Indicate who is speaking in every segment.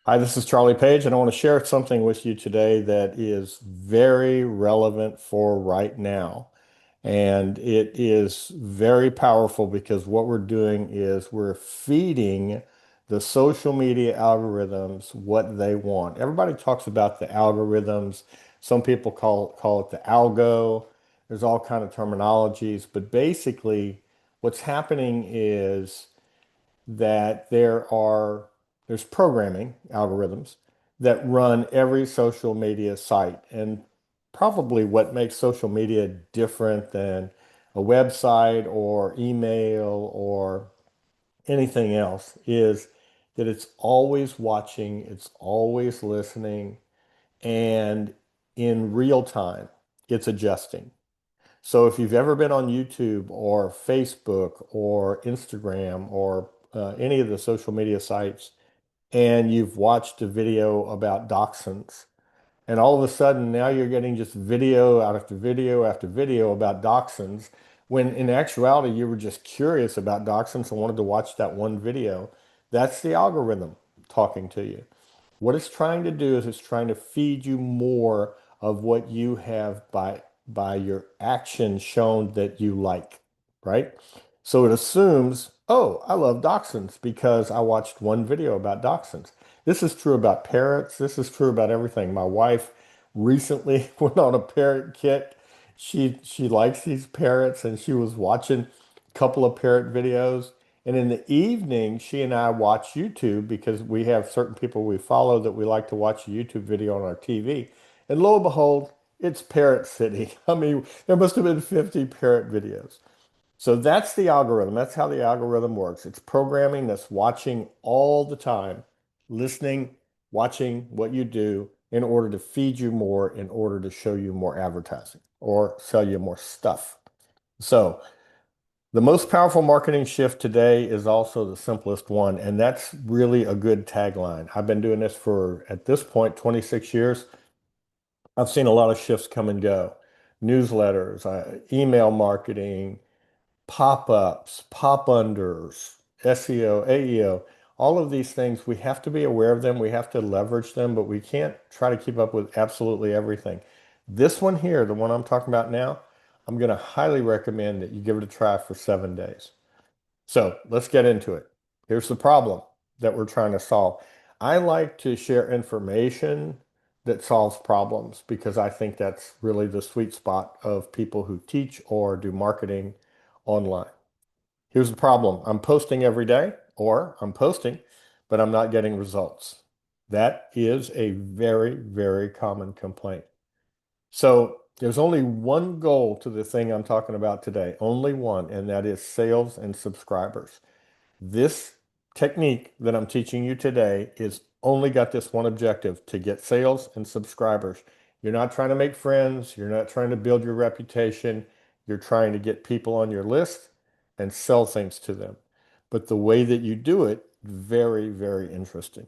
Speaker 1: Hi, this is Charlie Page, and I want to share something with you today that is very relevant for right now. And it is very powerful because what we're doing is we're feeding the social media algorithms what they want. Everybody talks about the algorithms. Some people call it the algo. There's all kind of terminologies, but basically what's happening is that there's programming algorithms that run every social media site. And probably what makes social media different than a website or email or anything else is that it's always watching, it's always listening, and in real time, it's adjusting. So if you've ever been on YouTube or Facebook or Instagram or any of the social media sites and you've watched a video about dachshunds, and all of a sudden now you're getting just video after video after video about dachshunds, when in actuality you were just curious about dachshunds and wanted to watch that one video, that's the algorithm talking to you. What it's trying to do is it's trying to feed you more of what you have by your actions shown that you like, right? So it assumes, oh, I love dachshunds because I watched one video about dachshunds. This is true about parrots. This is true about everything. My wife recently went on a parrot kick. She likes these parrots and she was watching a couple of parrot videos. And in the evening, she and I watch YouTube because we have certain people we follow that we like to watch a YouTube video on our TV. And lo and behold, it's Parrot City. I mean, there must have been 50 parrot videos. So that's the algorithm. That's how the algorithm works. It's programming that's watching all the time, listening, watching what you do in order to feed you more, in order to show you more advertising or sell you more stuff. So the most powerful marketing shift today is also the simplest one, and that's really a good tagline. I've been doing this for, at this point, 26 years. I've seen a lot of shifts come and go. Newsletters, email marketing, pop-ups, pop-unders, SEO, AEO, all of these things, we have to be aware of them. We have to leverage them, but we can't try to keep up with absolutely everything. This one here, the one I'm talking about now, I'm going to highly recommend that you give it a try for 7 days. So let's get into it. Here's the problem that we're trying to solve. I like to share information that solves problems because I think that's really the sweet spot of people who teach or do marketing online. Here's the problem. I'm posting every day, or I'm posting, but I'm not getting results. That is a very, very common complaint. So there's only one goal to the thing I'm talking about today, only one, and that is sales and subscribers. This technique that I'm teaching you today is only got this one objective, to get sales and subscribers. You're not trying to make friends. You're not trying to build your reputation. You're trying to get people on your list and sell things to them. But the way that you do it, very, very interesting.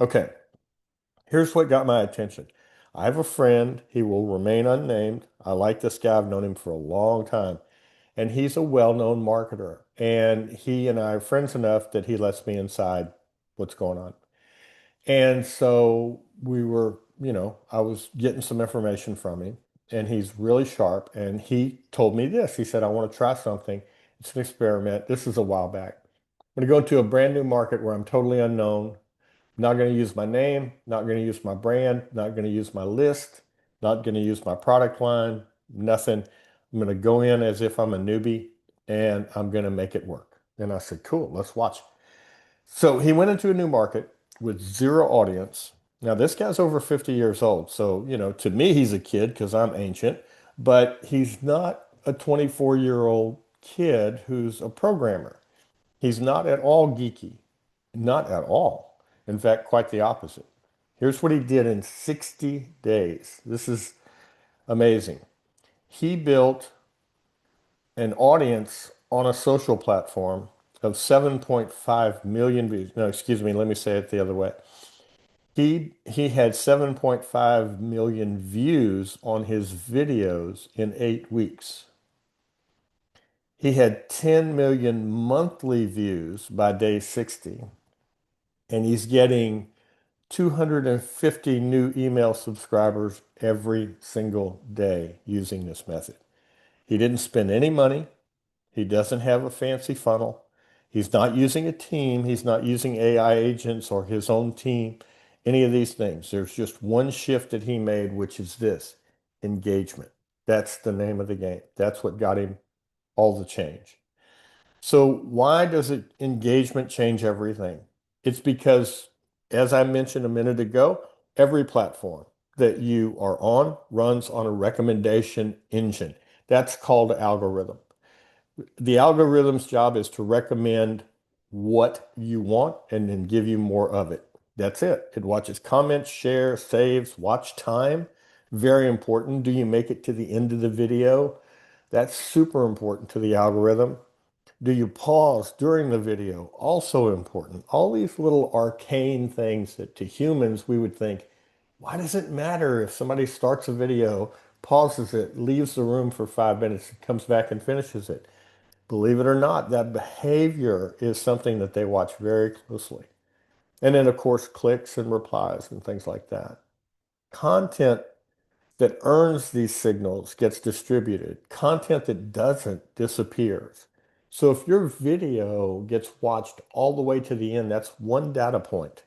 Speaker 1: Okay, here's what got my attention. I have a friend. He will remain unnamed. I like this guy. I've known him for a long time, and he's a well-known marketer. And he and I are friends enough that he lets me inside what's going on. And so we were, I was getting some information from him, and he's really sharp. And he told me this. He said, I want to try something. It's an experiment. This is a while back. I'm going to go into a brand new market where I'm totally unknown. Not going to use my name, not going to use my brand, not going to use my list, not going to use my product line, nothing. I'm going to go in as if I'm a newbie and I'm going to make it work. And I said, cool, let's watch. So he went into a new market with zero audience. Now, this guy's over 50 years old. So, to me, he's a kid because I'm ancient, but he's not a 24-year-old kid who's a programmer. He's not at all geeky, not at all. In fact, quite the opposite. Here's what he did in 60 days. This is amazing. He built an audience on a social platform of 7.5 million views. No, excuse me, let me say it the other way. He had 7.5 million views on his videos in 8 weeks. He had 10 million monthly views by day 60, and he's getting 250 new email subscribers every single day using this method. He didn't spend any money. He doesn't have a fancy funnel. He's not using a team. He's not using AI agents or his own team, any of these things. There's just one shift that he made, which is this: engagement. That's the name of the game. That's what got him all the change. So why does engagement change everything? It's because, as I mentioned a minute ago, every platform that you are on runs on a recommendation engine. That's called algorithm. The algorithm's job is to recommend what you want and then give you more of it. That's it. It watches comments, shares, saves, watch time. Very important. Do you make it to the end of the video? That's super important to the algorithm. Do you pause during the video? Also important. All these little arcane things that to humans we would think, why does it matter if somebody starts a video, pauses it, leaves the room for 5 minutes, and comes back and finishes it? Believe it or not, that behavior is something that they watch very closely. And then, of course, clicks and replies and things like that. Content that earns these signals gets distributed. Content that doesn't disappears. So if your video gets watched all the way to the end, that's one data point.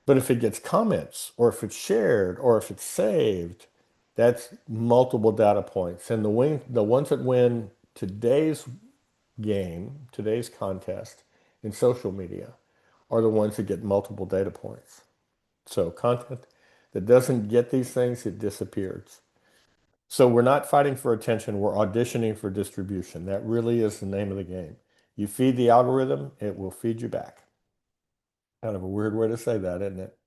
Speaker 1: But if it gets comments, or if it's shared, or if it's saved, that's multiple data points. And the ones that win today's game, today's contest in social media, are the ones that get multiple data points. So content that doesn't get these things, it disappears. So we're not fighting for attention, we're auditioning for distribution. That really is the name of the game. You feed the algorithm, it will feed you back. Kind of a weird way to say that, isn't it?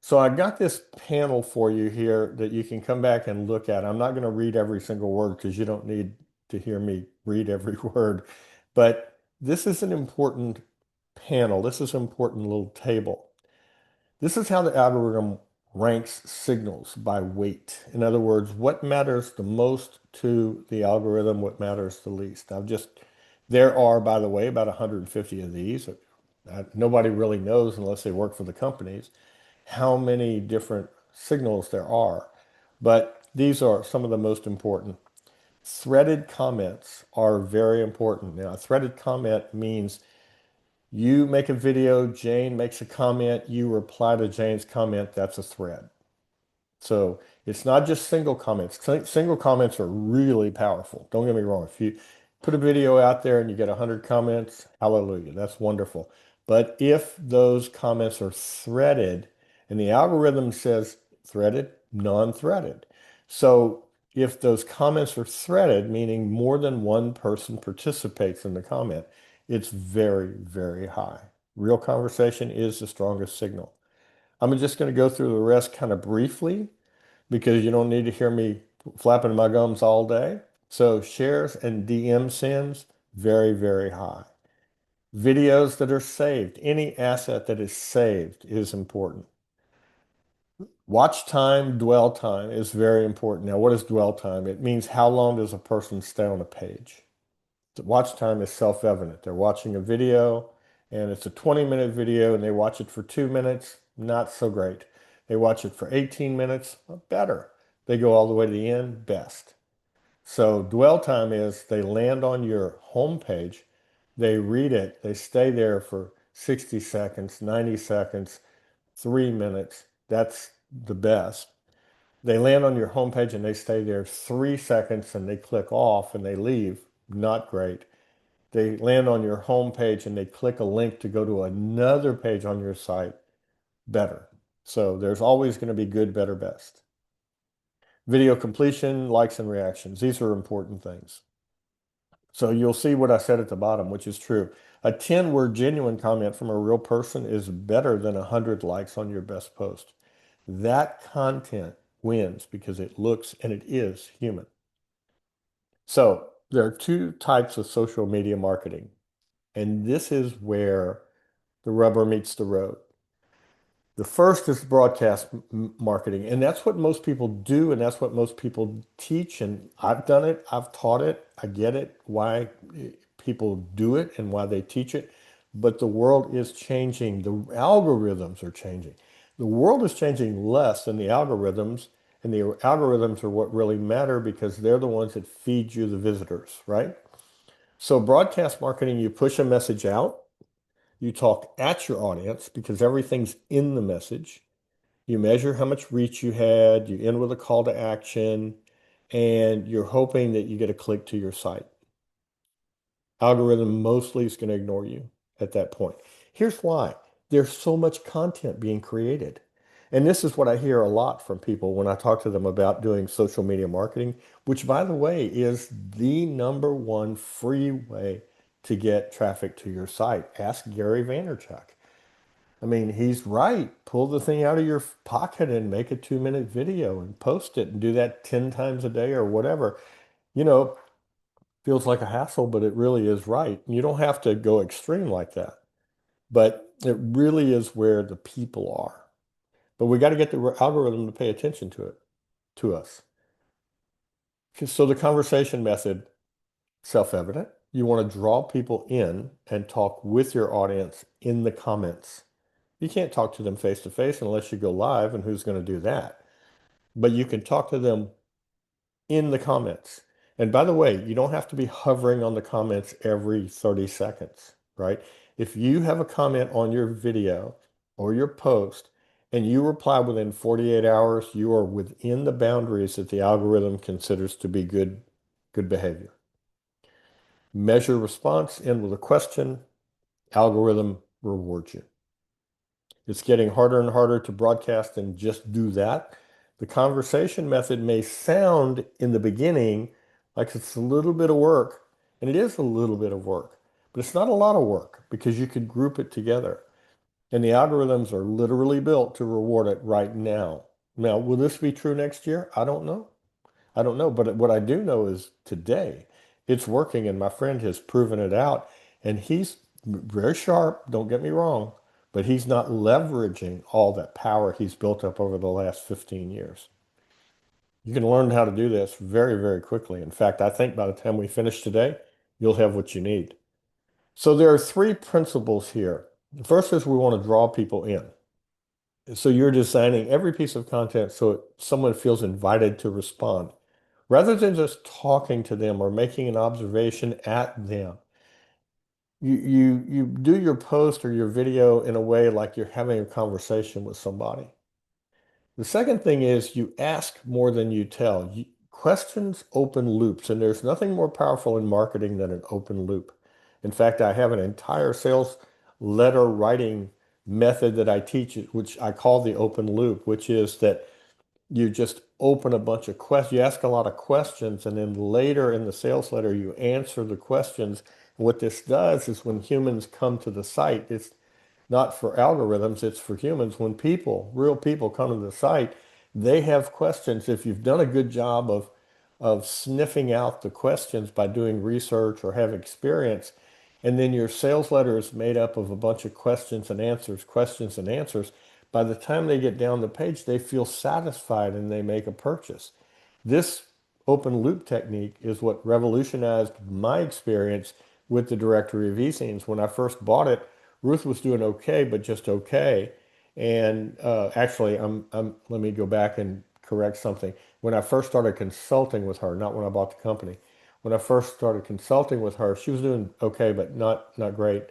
Speaker 1: So I got this panel for you here that you can come back and look at. I'm not going to read every single word because you don't need to hear me read every word. But this is an important panel. This is an important little table. This is how the algorithm ranks signals by weight. In other words, what matters the most to the algorithm, what matters the least. There are, by the way, about 150 of these. Nobody really knows unless they work for the companies how many different signals there are. But these are some of the most important. Threaded comments are very important. Now, a threaded comment means you make a video, Jane makes a comment, you reply to Jane's comment, that's a thread. So it's not just single comments. Single comments are really powerful. Don't get me wrong. If you put a video out there and you get 100 comments, hallelujah, that's wonderful. But if those comments are threaded, and the algorithm says threaded, non-threaded. So if those comments are threaded, meaning more than one person participates in the comment, it's very, very high. Real conversation is the strongest signal. I'm just going to go through the rest kind of briefly because you don't need to hear me flapping my gums all day. So shares and DM sends, very, very high. Videos that are saved, any asset that is saved is important. Watch time, dwell time is very important. Now, what is dwell time? It means how long does a person stay on a page? Watch time is self-evident. They're watching a video and it's a 20-minute video and they watch it for 2 minutes, not so great. They watch it for 18 minutes, better. They go all the way to the end, best. So dwell time is they land on your home page, they read it, they stay there for 60 seconds, 90 seconds, 3 minutes. That's the best. They land on your homepage and they stay there 3 seconds and they click off and they leave. Not great. They land on your homepage and they click a link to go to another page on your site. Better. So there's always going to be good, better, best. Video completion, likes and reactions. These are important things. So you'll see what I said at the bottom, which is true. A 10-word genuine comment from a real person is better than 100 likes on your best post. That content wins because it looks and it is human. So there are two types of social media marketing, and this is where the rubber meets the road. The first is broadcast marketing, and that's what most people do, and that's what most people teach. And I've done it, I've taught it, I get it, why people do it and why they teach it. but the world is changing. The algorithms are changing. The world is changing less than the algorithms, and the algorithms are what really matter because they're the ones that feed you the visitors, right? So broadcast marketing, you push a message out, you talk at your audience because everything's in the message. You measure how much reach you had, you end with a call to action, and you're hoping that you get a click to your site. Algorithm mostly is going to ignore you at that point. Here's why. There's so much content being created. And this is what I hear a lot from people when I talk to them about doing social media marketing, which, by the way, is the number one free way to get traffic to your site. Ask Gary Vaynerchuk. I mean, he's right. Pull the thing out of your pocket and make a 2-minute video and post it and do that 10 times a day or whatever. You know, feels like a hassle, but it really is right. You don't have to go extreme like that, but it really is where the people are. But we got to get the algorithm to pay attention to it, to us. So the conversation method, self-evident. You want to draw people in and talk with your audience in the comments. You can't talk to them face to face unless you go live, and who's going to do that? But you can talk to them in the comments. And by the way, you don't have to be hovering on the comments every 30 seconds, right? If you have a comment on your video or your post and you reply within 48 hours, you are within the boundaries that the algorithm considers to be good behavior. Measure response, end with a question, algorithm rewards you. It's getting harder and harder to broadcast and just do that. The conversation method may sound in the beginning like it's a little bit of work, and it is a little bit of work, but it's not a lot of work because you could group it together. And the algorithms are literally built to reward it right now. Now, will this be true next year? I don't know. I don't know. But what I do know is today it's working, and my friend has proven it out. And he's very sharp, don't get me wrong, but he's not leveraging all that power he's built up over the last 15 years. You can learn how to do this very, very quickly. In fact, I think by the time we finish today, you'll have what you need. So there are three principles here. The first is we want to draw people in. So you're designing every piece of content so someone feels invited to respond. Rather than just talking to them or making an observation at them, you do your post or your video in a way like you're having a conversation with somebody. The second thing is you ask more than you tell. Questions open loops, and there's nothing more powerful in marketing than an open loop. In fact, I have an entire sales letter writing method that I teach, which I call the open loop, which is that you just open a bunch of questions, you ask a lot of questions, and then later in the sales letter, you answer the questions. And what this does is when humans come to the site, it's not for algorithms, it's for humans. When people, real people come to the site, they have questions. If you've done a good job of sniffing out the questions by doing research or have experience, and then your sales letter is made up of a bunch of questions and answers. By the time they get down the page, they feel satisfied and they make a purchase. This open loop technique is what revolutionized my experience with the directory of e-zines. When I first bought it, Ruth was doing okay, but just okay. And actually, let me go back and correct something. When I first started consulting with her, not when I bought the company, when I first started consulting with her, she was doing okay, but not great.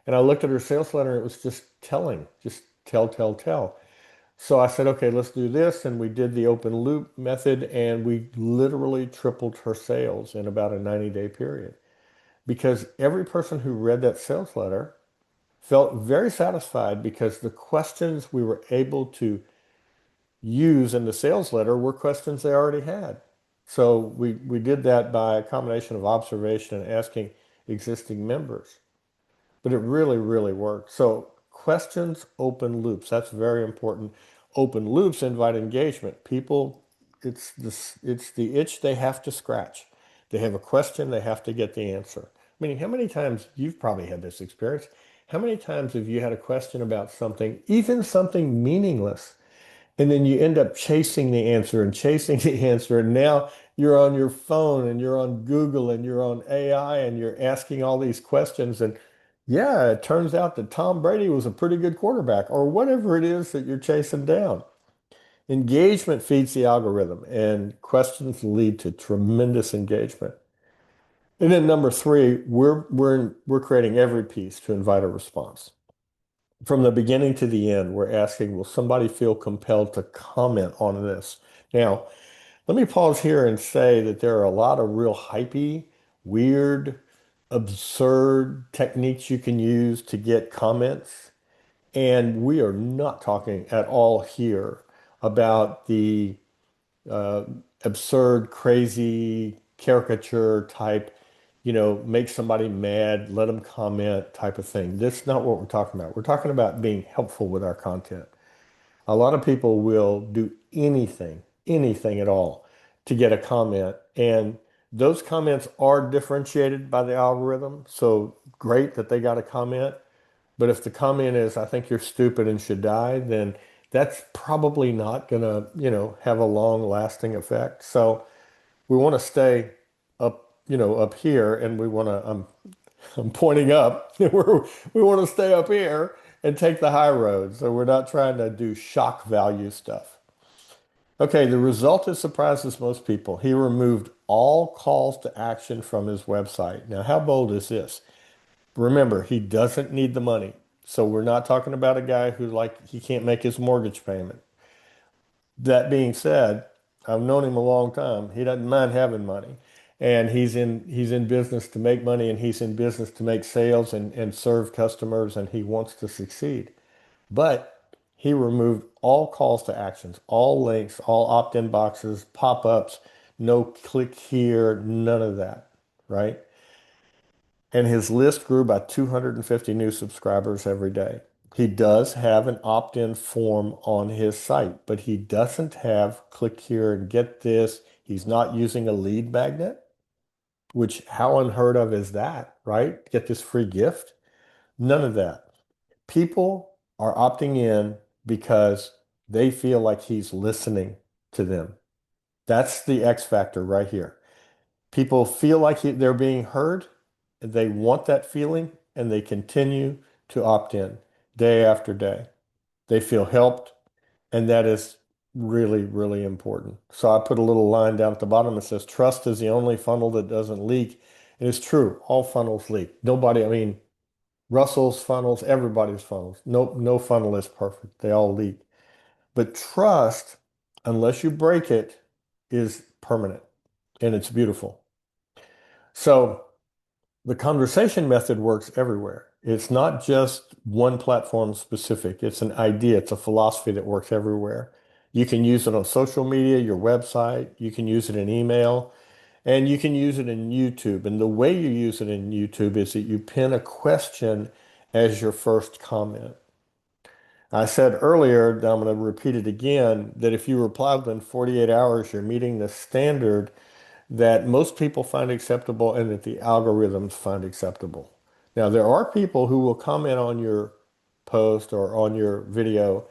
Speaker 1: And I looked at her sales letter, and it was just telling, just tell. So I said, okay, let's do this. And we did the open loop method, and we literally tripled her sales in about a 90-day period. Because every person who read that sales letter felt very satisfied because the questions we were able to use in the sales letter were questions they already had. So we did that by a combination of observation and asking existing members. But it really, really worked. So questions, open loops, that's very important. Open loops invite engagement. People, it's the itch they have to scratch. They have a question, they have to get the answer. I mean, how many times, you've probably had this experience, how many times have you had a question about something, even something meaningless, and then you end up chasing the answer and chasing the answer, and now you're on your phone and you're on Google and you're on AI and you're asking all these questions, and Yeah, it turns out that Tom Brady was a pretty good quarterback, or whatever it is that you're chasing down. Engagement feeds the algorithm, and questions lead to tremendous engagement. And then number three, we're creating every piece to invite a response. From the beginning to the end, we're asking, will somebody feel compelled to comment on this? Now, let me pause here and say that there are a lot of real hypey, weird, absurd techniques you can use to get comments. And we are not talking at all here about the uh, absurd, crazy, caricature type, make somebody mad, let them comment type of thing. That's not what we're talking about. We're talking about being helpful with our content. A lot of people will do anything, anything at all to get a comment. And those comments are differentiated by the algorithm. So great that they got a comment. But if the comment is, I think you're stupid and should die, then that's probably not going to, have a long lasting effect. So we want to stay up, up here and we want to, I'm pointing up. We want to stay up here and take the high road. So we're not trying to do shock value stuff. Okay, the result that surprises most people. He removed all calls to action from his website. Now, how bold is this? Remember, he doesn't need the money. So we're not talking about a guy who like he can't make his mortgage payment. That being said, I've known him a long time. He doesn't mind having money. And he's in business to make money and he's in business to make sales and serve customers and he wants to succeed. But he removed all calls to actions, all links, all opt-in boxes, pop-ups, no click here, none of that, right? And his list grew by 250 new subscribers every day. He does have an opt-in form on his site, but he doesn't have click here and get this. He's not using a lead magnet, which how unheard of is that, right? Get this free gift. None of that. People are opting in because they feel like he's listening to them. That's the X factor right here. People feel like they're being heard, and they want that feeling, and they continue to opt in day after day. They feel helped, and that is really, really important. So I put a little line down at the bottom that says, trust is the only funnel that doesn't leak. And it's true, all funnels leak. Nobody, I mean, Russell's funnels, everybody's funnels. No funnel is perfect. They all leak. But trust, unless you break it, is permanent and it's beautiful. So the conversation method works everywhere. It's not just one platform specific. It's an idea, it's a philosophy that works everywhere. You can use it on social media, your website, you can use it in email, and you can use it in YouTube. And the way you use it in YouTube is that you pin a question as your first comment. I said earlier, and I'm going to repeat it again, that if you reply within 48 hours, you're meeting the standard that most people find acceptable and that the algorithms find acceptable. Now, there are people who will comment on your post or on your video,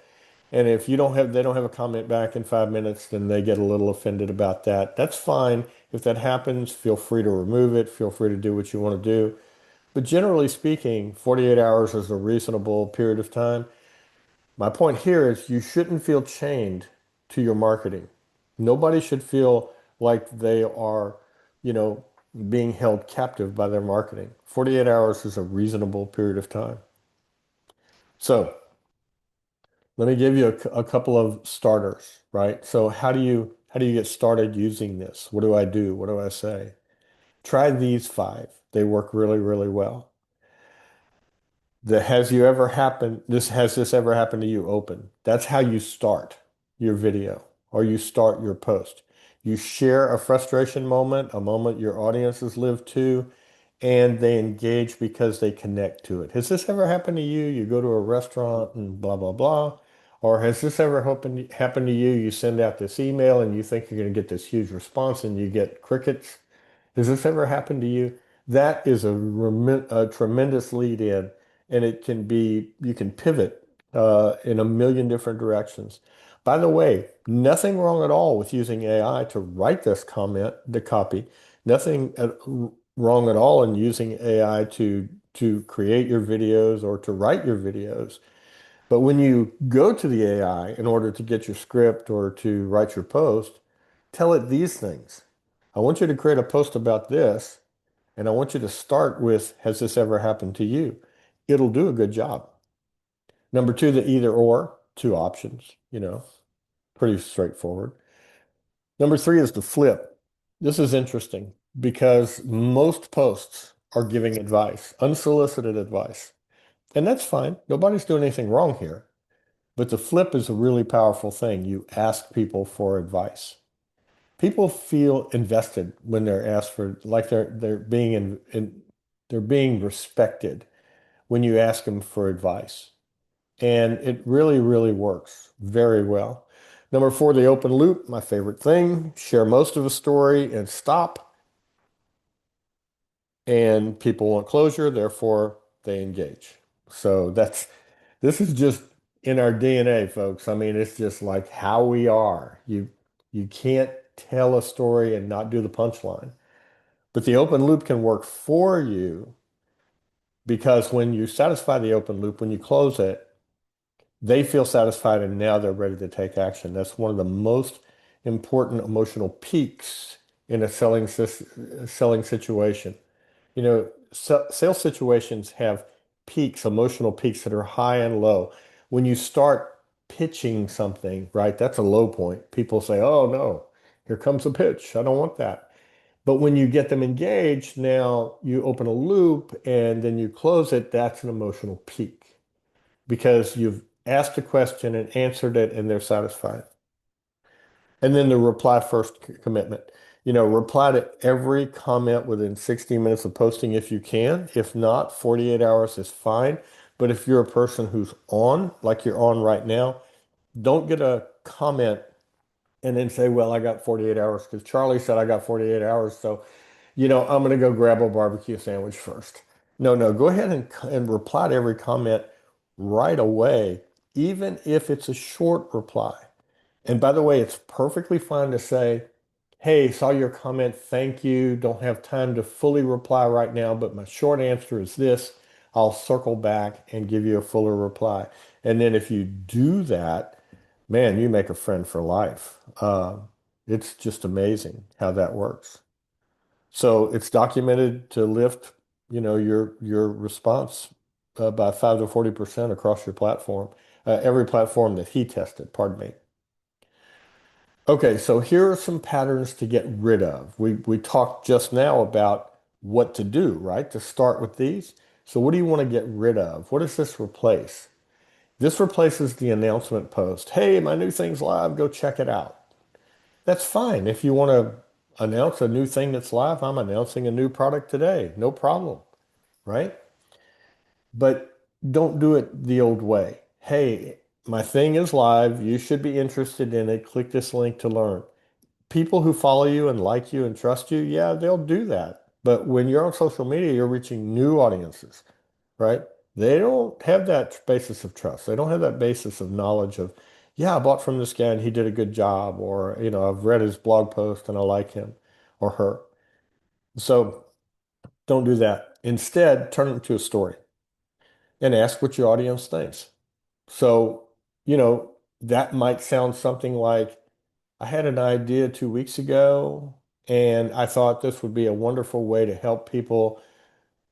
Speaker 1: and if they don't have a comment back in 5 minutes, then they get a little offended about that. That's fine. If that happens, feel free to remove it. Feel free to do what you want to do. But generally speaking, 48 hours is a reasonable period of time. My point here is you shouldn't feel chained to your marketing. Nobody should feel like they are, you know, being held captive by their marketing. 48 hours is a reasonable period of time. So let me give you a couple of starters, right? So how do you get started using this? What do I do? What do I say? Try these five. They work really, really well. The has this ever happened to you open? That's how you start your video or you start your post. You share a frustration moment, a moment your audience has lived to, and they engage because they connect to it. Has this ever happened to you? You go to a restaurant and blah, blah, blah. Or has this ever happened to you? You send out this email and you think you're going to get this huge response and you get crickets. Has this ever happened to you? That is a tremendous lead in, and you can pivot in a million different directions. By the way, nothing wrong at all with using AI to write this comment, the copy. Nothing wrong at all in using AI to to create your videos or to write your videos. But when you go to the AI in order to get your script or to write your post, tell it these things. I want you to create a post about this, and I want you to start with, has this ever happened to you? It'll do a good job. Number two, the either or, two options, pretty straightforward. Number three is the flip. This is interesting because most posts are giving advice, unsolicited advice. And that's fine. Nobody's doing anything wrong here. But the flip is a really powerful thing. You ask people for advice. People feel invested when they're asked for, like they're being they're being respected when you ask them for advice. And it really, really works very well. Number four, the open loop, my favorite thing. Share most of a story and stop. And people want closure, therefore they engage. So this is just in our DNA, folks. I mean, it's just like how we are. You can't tell a story and not do the punchline. But the open loop can work for you because when you satisfy the open loop, when you close it, they feel satisfied and now they're ready to take action. That's one of the most important emotional peaks in a selling situation. Sales situations have peaks, emotional peaks that are high and low. When you start pitching something, right, that's a low point. People say, oh no, here comes a pitch. I don't want that. But when you get them engaged, now you open a loop and then you close it, that's an emotional peak because you've asked a question and answered it and they're satisfied. And then the reply first commitment. Reply to every comment within 60 minutes of posting if you can. If not, 48 hours is fine. But if you're a person who's on, like you're on right now, don't get a comment and then say, well, I got 48 hours because Charlie said I got 48 hours. So, I'm going to go grab a barbecue sandwich first. No, no, go ahead and reply to every comment right away, even if it's a short reply. And by the way, it's perfectly fine to say, hey, saw your comment. Thank you. Don't have time to fully reply right now, but my short answer is this. I'll circle back and give you a fuller reply. And then if you do that, man, you make a friend for life. It's just amazing how that works. So it's documented to lift, your response by 5 to 40% across your platform, every platform that he tested, pardon me. Okay, so here are some patterns to get rid of. We talked just now about what to do, right? To start with these. So what do you want to get rid of? What does this replace? This replaces the announcement post. Hey, my new thing's live, go check it out. That's fine. If you want to announce a new thing that's live, I'm announcing a new product today. No problem, right? But don't do it the old way. Hey, my thing is live. You should be interested in it. Click this link to learn. People who follow you and like you and trust you, yeah, they'll do that. But when you're on social media, you're reaching new audiences, right? They don't have that basis of trust. They don't have that basis of knowledge of, yeah, I bought from this guy and he did a good job, or, I've read his blog post and I like him or her. So don't do that. Instead, turn it into a story and ask what your audience thinks. So, that might sound something like, I had an idea 2 weeks ago, and I thought this would be a wonderful way to help people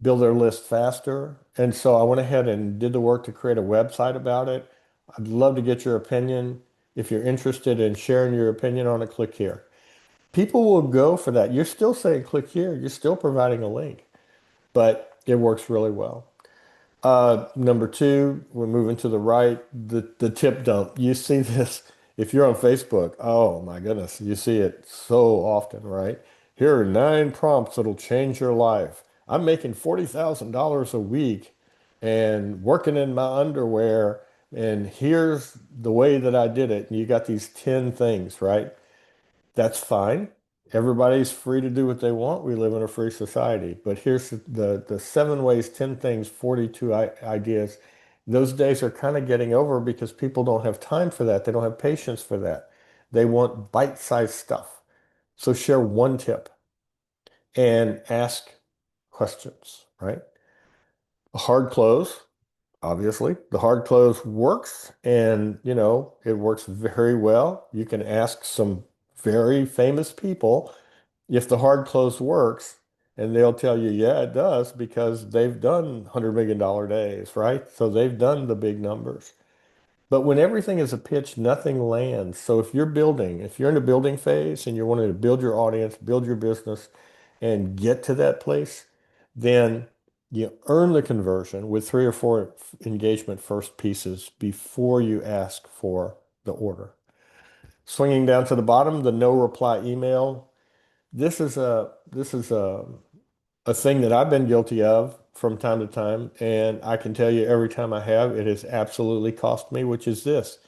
Speaker 1: build their list faster. And so I went ahead and did the work to create a website about it. I'd love to get your opinion. If you're interested in sharing your opinion on it, click here. People will go for that. You're still saying click here. You're still providing a link, but it works really well. Number two, we're moving to the right, the tip dump. You see this if you're on Facebook. Oh my goodness, you see it so often, right? Here are 9 prompts that'll change your life. I'm making $40,000 a week and working in my underwear, and here's the way that I did it. And you got these 10 things, right? That's fine. Everybody's free to do what they want. We live in a free society. But here's the 7 ways, 10 things, 42 ideas. Those days are kind of getting over because people don't have time for that. They don't have patience for that. They want bite-sized stuff. So share one tip and ask questions, right? A hard close, obviously. The hard close works and, it works very well. You can ask some very famous people if the hard close works, and they'll tell you, yeah, it does because they've done $100 million days, right? So they've done the big numbers. But when everything is a pitch, nothing lands. So if you're in the building phase and you're wanting to build your audience, build your business, and get to that place, then you earn the conversion with three or four engagement first pieces before you ask for the order. Swinging down to the bottom, the no reply email. This is a thing that I've been guilty of from time to time, and I can tell you every time I have, it has absolutely cost me, which is this.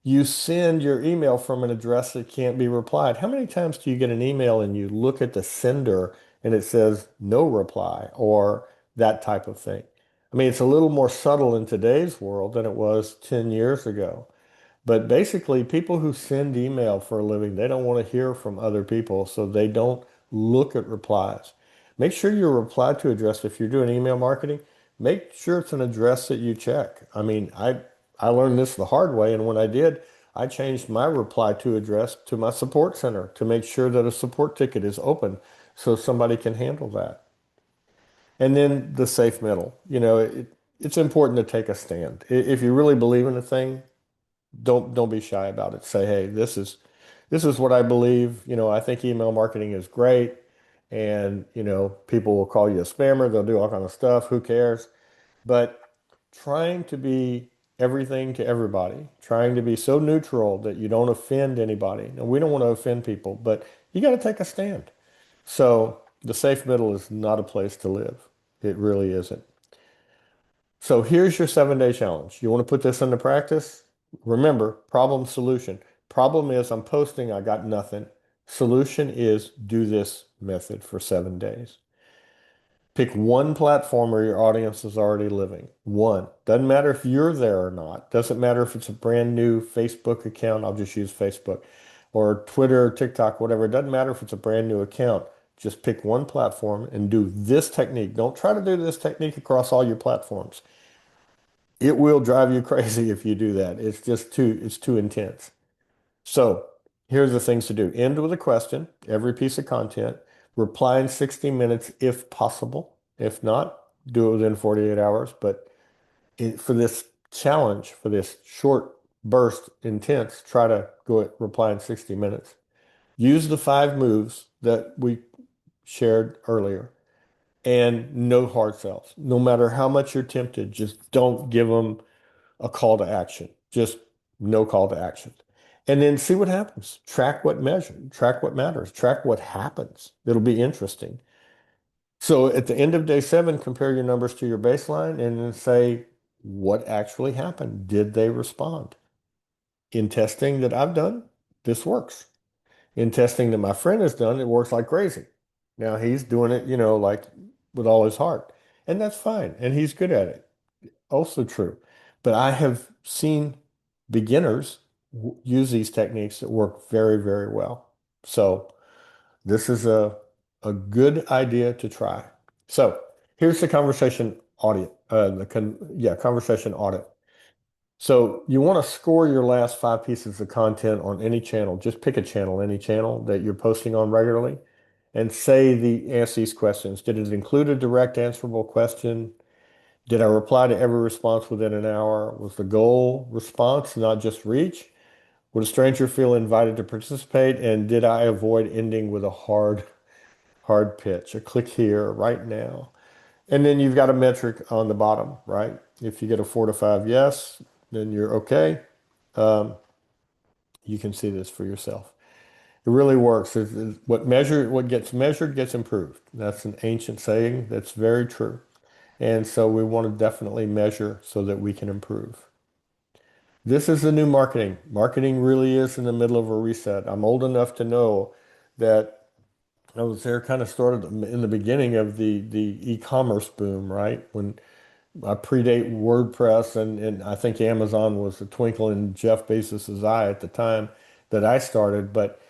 Speaker 1: You send your email from an address that can't be replied. How many times do you get an email and you look at the sender and it says no reply or that type of thing? I mean, it's a little more subtle in today's world than it was 10 years ago. But basically, people who send email for a living, they don't want to hear from other people, so they don't look at replies. Make sure your reply to address, if you're doing email marketing, make sure it's an address that you check. I mean, I learned this the hard way, and when I did, I changed my reply to address to my support center to make sure that a support ticket is open so somebody can handle that. And then the safe middle. It's important to take a stand. If you really believe in a thing, don't be shy about it. Say, hey, this is what I believe. I think email marketing is great, and people will call you a spammer. They'll do all kind of stuff. Who cares? But trying to be everything to everybody, trying to be so neutral that you don't offend anybody. Now, we don't want to offend people, but you got to take a stand. So the safe middle is not a place to live. It really isn't. So here's your 7-day challenge. You want to put this into practice? Remember, problem solution. Problem is I'm posting, I got nothing. Solution is do this method for 7 days. Pick one platform where your audience is already living. One. Doesn't matter if you're there or not. Doesn't matter if it's a brand new Facebook account. I'll just use Facebook or Twitter, TikTok, whatever. It doesn't matter if it's a brand new account. Just pick one platform and do this technique. Don't try to do this technique across all your platforms. It will drive you crazy if you do that. It's too intense. So here's the things to do. End with a question, every piece of content. Reply in 60 minutes if possible. If not, do it within 48 hours. But for this challenge, for this short burst intense, try to reply in 60 minutes. Use the 5 moves that we shared earlier and no hard sells. No matter how much you're tempted, just don't give them a call to action. Just no call to action. And then see what happens. Track what matters, track what happens. It'll be interesting. So at the end of day 7, compare your numbers to your baseline and then say, what actually happened? Did they respond? In testing that I've done, this works. In testing that my friend has done, it works like crazy. Now he's doing it, like with all his heart. And that's fine. And he's good at it. Also true. But I have seen beginners use these techniques that work very, very well. So this is a good idea to try. So here's the conversation audit. Conversation audit. So you want to score your last 5 pieces of content on any channel. Just pick a channel, any channel that you're posting on regularly, and ask these questions. Did it include a direct answerable question? Did I reply to every response within an hour? Was the goal response, not just reach? Would a stranger feel invited to participate? And did I avoid ending with a hard pitch? A click here right now. And then you've got a metric on the bottom, right? If you get a 4 to 5 yes, then you're okay. Um, you can see this for yourself. It really works. What gets measured gets improved. That's an ancient saying that's very true. And so we want to definitely measure so that we can improve. This is the new marketing. Marketing really is in the middle of a reset. I'm old enough to know that I was there kind of started in the beginning of the e-commerce boom, right? When I predate WordPress and I think Amazon was a twinkle in Jeff Bezos's eye at the time that I started, but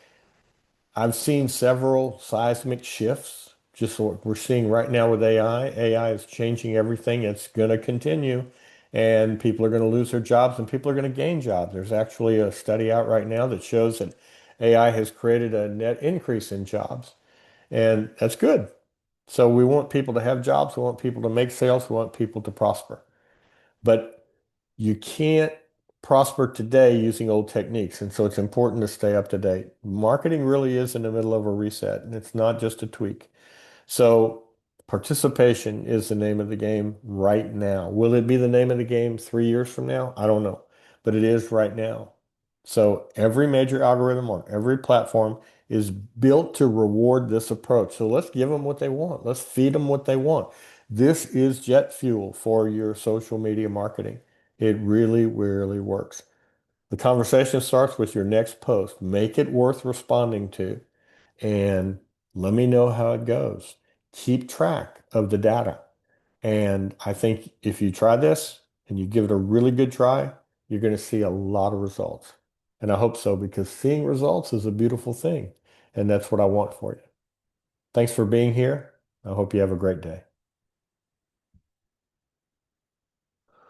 Speaker 1: I've seen several seismic shifts just what we're seeing right now with AI. AI is changing everything. It's going to continue, and people are going to lose their jobs and people are going to gain jobs. There's actually a study out right now that shows that AI has created a net increase in jobs, and that's good. So we want people to have jobs. We want people to make sales. We want people to prosper. But you can't prosper today using old techniques. And so it's important to stay up to date. Marketing really is in the middle of a reset, and it's not just a tweak. So participation is the name of the game right now. Will it be the name of the game 3 years from now? I don't know, but it is right now. So every major algorithm on every platform is built to reward this approach. So let's give them what they want. Let's feed them what they want. This is jet fuel for your social media marketing. It really, really works. The conversation starts with your next post. Make it worth responding to and let me know how it goes. Keep track of the data. And I think if you try this and you give it a really good try, you're going to see a lot of results. And I hope so because seeing results is a beautiful thing. And that's what I want for you. Thanks for being here. I hope you have a great day.